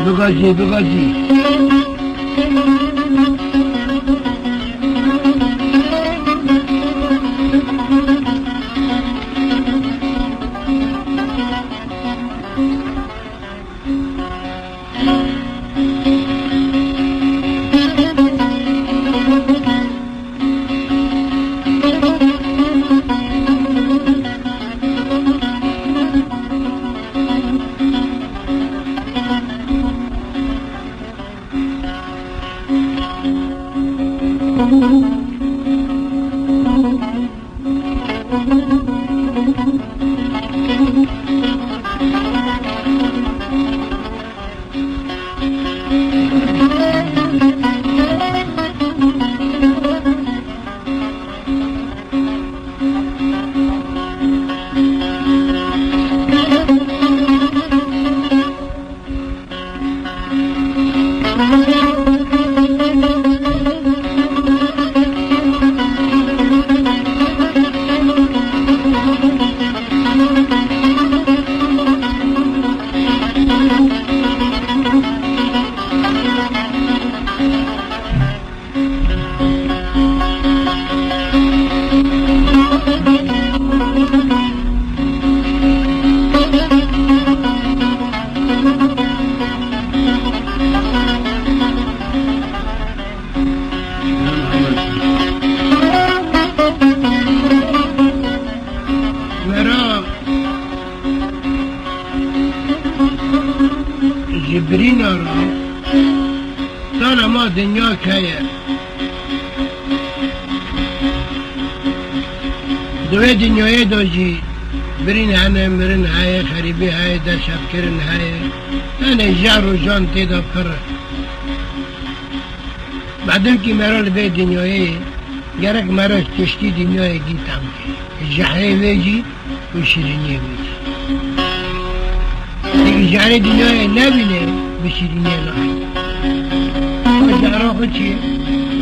بغازی بغازی جبرین را سال ما دنیا که دوی دنیای دوجی برین هنه مرن های خریبی های در شب کرن های هنه جار و جان تیدا پر بعدم که مرا لبه دنیای گرک مرا کشتی دنیای گیتم که جحره ویجی و شیرینی ویجی دیگه جاره دنیای نبینه به شیرینی لاحی و جاره خود چیه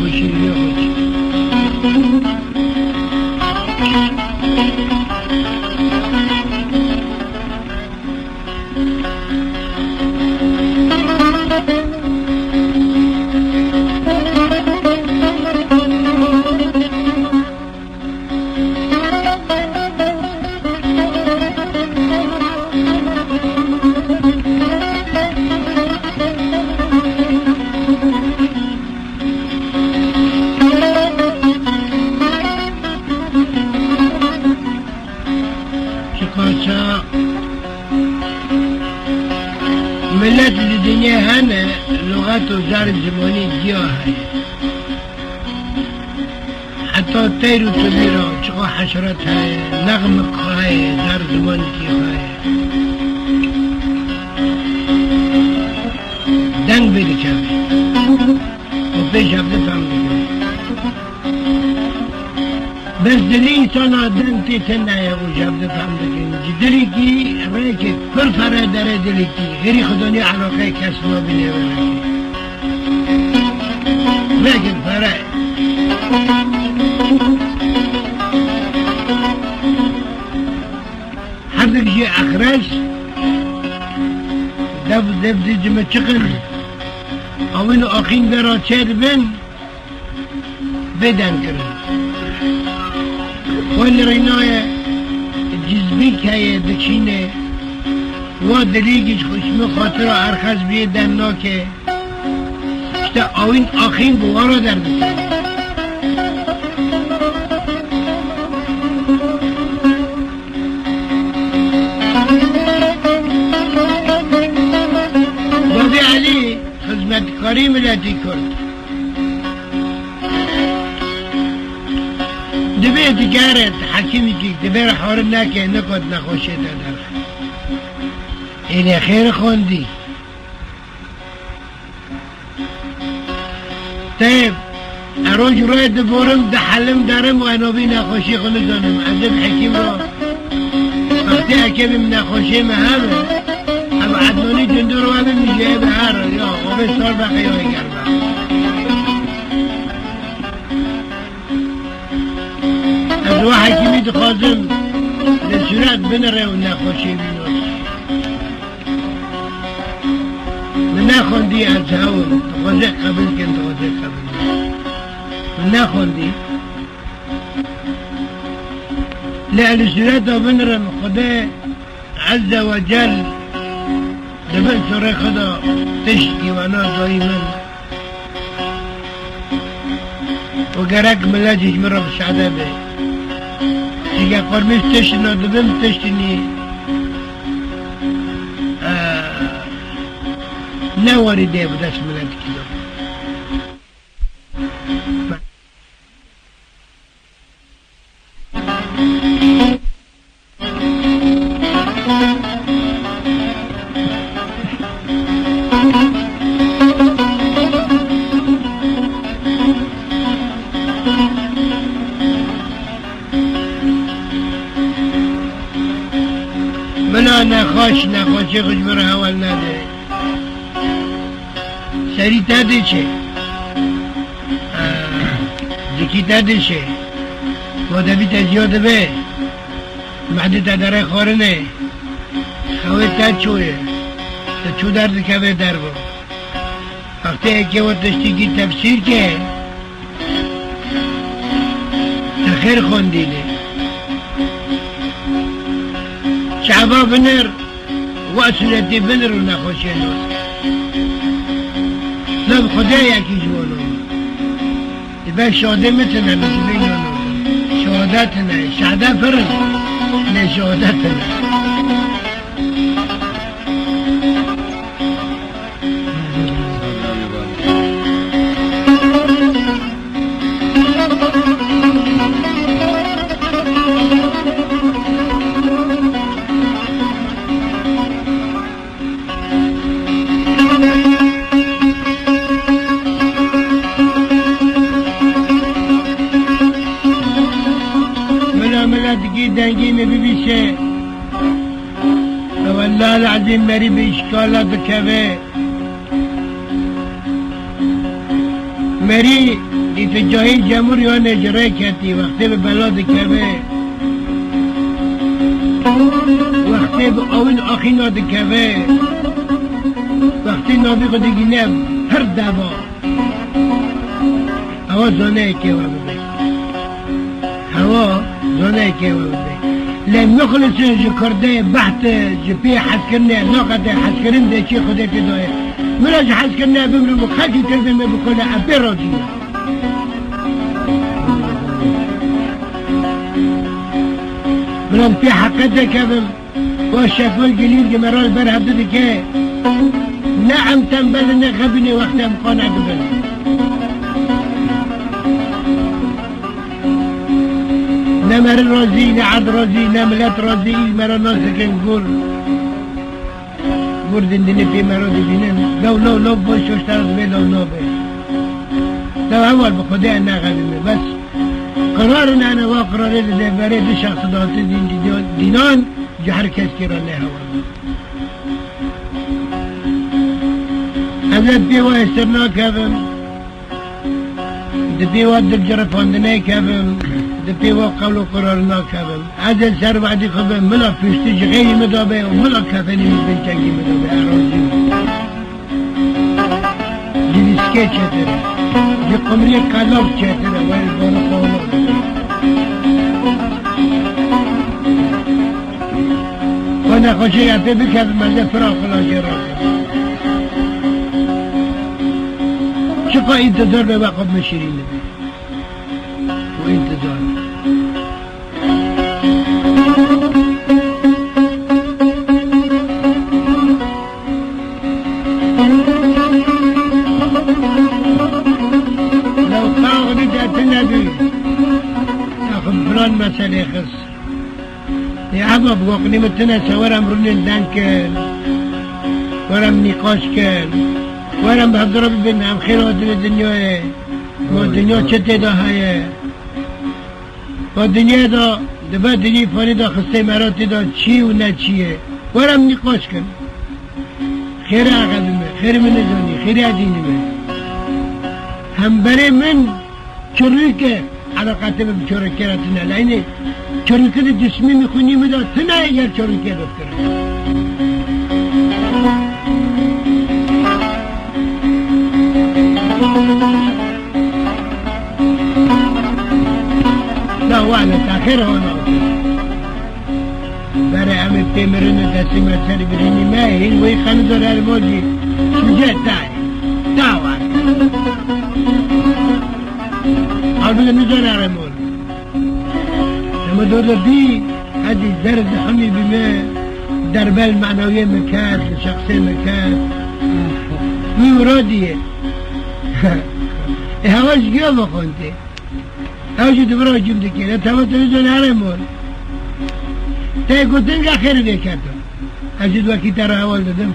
و شیرینی خود چیه ملت الدنيا هنا لغات وزار الزماني جيوها حتى الطير الكبيرة وشقو حشرتها نغمق هاي زار زماني جيوها دنگ بده شافي وفيش عبد فهم بس دلی انسان آدم تی تنها و جبده فهم بکن دلی کی رای که پر فرا داره دلی کی غیری خدانی علاقه کس ما بینه ورکی لیکن فرا هر دکشی اخرش دب دی جمع چقن اوین آخین برا چهر بن بدن کرن وين رينايا جزبيك هاي دكشينة ودليجش خشم خاطرة أرخص بيه دناكه اشتا اوين آخين بوارا در بسن بابي علي خدمتكاري ملتي کرد دبی دیگرت حکیمی که دبیر حارم نکه نکد نخوشه دادر این خیر خوندی طيب اروج روی دبورم دحلم دارم و انابی نخوشی خونه دانم عدب حکیم را وقتی حکیم نخوشی مهمه اما عدنانی جندور و همه میشه به هر یا خوبه سال بقیه های گرمه از واحد كمية خازم للسرعة بنره ونخوشي بنوش نخوندی از هون تخوزه قبل کن تخوزه قبل نخوندی لأهل صورت بنرم خدا عز وجل دبن سوره خدا تشتی وانا دائما وقرق ملاجش مرة بشعده به تيجي قرمش تشنا دبن تشتني نواري دي بداش ملاد كده منا نخوشی خوش برا اول نده سری تاده چه ذکی تاده چه مادبی تا زیاده به محده تا داره خورنه خواه تا چوه تا چو درد که به در با وقتی که و تشتیگی تفسیر که تا خیر خوندیله شعبا بنر واسولتی بنر و نخوشی نوست نب خدا یکی جوانو با شاده متنه نجبین شهادت نه شهده فرن نه شهادت نه دنگی ببیشه والله العظیم مری به اشکالات بکوه مری دیت جایی جمهوریان اجرای کردی وقتی به بلا دکوه وقتی به آوین آخینا دکوه وقتی نابی خودگی نب هر دوا هوا زانه که ببه هوا زانه که ببه لأن نخلص جكرده بحث جبيه حسكرنا ناقد حسكرين ده شيء خده في دوه ملاش حسكرنا بمرو بخاجي تلبي بكل عبي راجينا ملان في حقته كبم والشافون القليل جمرال برهب دكه نعم تنبذنا غبني وقتها مقانع ببني نمر رازي نعد رازي نملت رازي مرا ناسك نقول بردن دني في مرا دبينن لو بوشوش ترز بي لو بي لو اول بخدي انا غبي بس قرارنا انا وقرار اللي بريد شخص داتي دينان جحر كسكير الله هوا أبلت بيوا استرنا كابم دبيوا الدجرة فاندنا كابم دبيوا قولوا قرارنا كابم عزل سر بعدي خبم ملا فيشتج غيري مدابه وملا كافني من جنجي مدابه أراضي جيبي سكي چتره جي قمري قلب چتره ويل بارا قولا وانا خوشي يعطي بكابم ماذا فراق لا جراك شقا انتظار بواقب مشيرين نبي وانتظار لو قاغدي جات النبي تاخذ فلان مسألة خص يا عبا بوقني متنسى ورم رنين دانكن ورم نقاش كان ورم بهضرب بين عم خيرات الدنيا ما الدنيا چته دا هيا والدنيا دا دبا دنيا فاني دا خسته مرات دا چي و نه چيه ورم نقاش كن خير عقد من خير من زاني خير عديني من هم بري من چريكه علاقاته بچركراتنا لأنه چريكه جسمي مخوني مدا تنا اگر چريكه دفتره خیر ها ناکن برای همه پیمرن دستی مسئله برینی مهین وی خندار الموجی شجاع داور حال بگه نزار ارمون اما دو بی هدی زرد حمی بیمه دربل معنوی مکد شخصی مکد می مرادیه هواش گیا بخونده هواش دبرا جمده که تمام تنزون ارمون تا گفتن که خیر نکردم اجد وکی تر اول دادم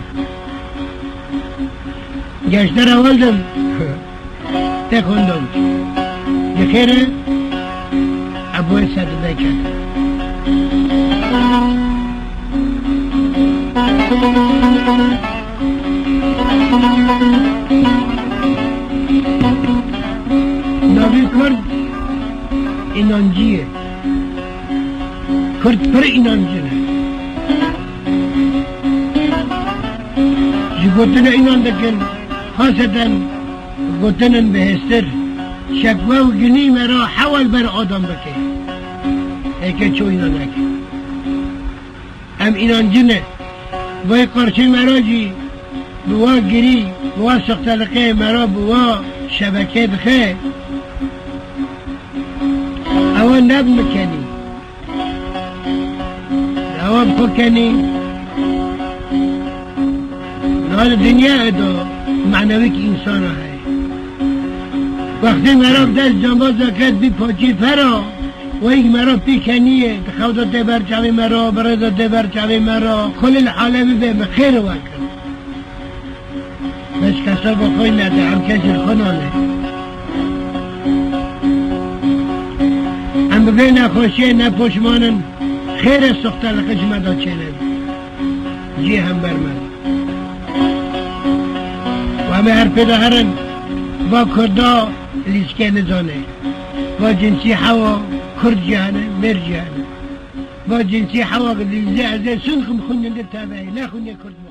گشتر اول دادم تا خوندم یه خیره ابوی صدده کرد ناوی کرد اینانجیه کرد پر اینانجیه جی گوتن اینان دکن خاصتا گوتنن بهستر شکوه و گنی مرا حوال بر آدم بکن ایکه چو اینان نکن ام اینانجیه وی قرچه مرا جی بوا گری بوا سختلقه مرا بوا شبکه بخه اول نب مکنی اول بکنی حال دنیا ادو معنوی که انسان های وقتی مرا دست جنباز کرد بی پاچی فرا و ایک مرا پیکنیه خود دبر چاوی مرا برد دبر چاوی مرا کل الحاله به خیر وکر مش کسا با خوی نده هم کسی خونانه هم بگه نخوشیه نپشمانن خیر سختلقش مدا چنه جی هم بر من و همه هر پیدا هرن با کردا لیسکه نزانه با جنسی حوا کرد جهنه مر جهنه با جنسی حوا لیزه ازه سنخم خوننده تابعی نخونه کرد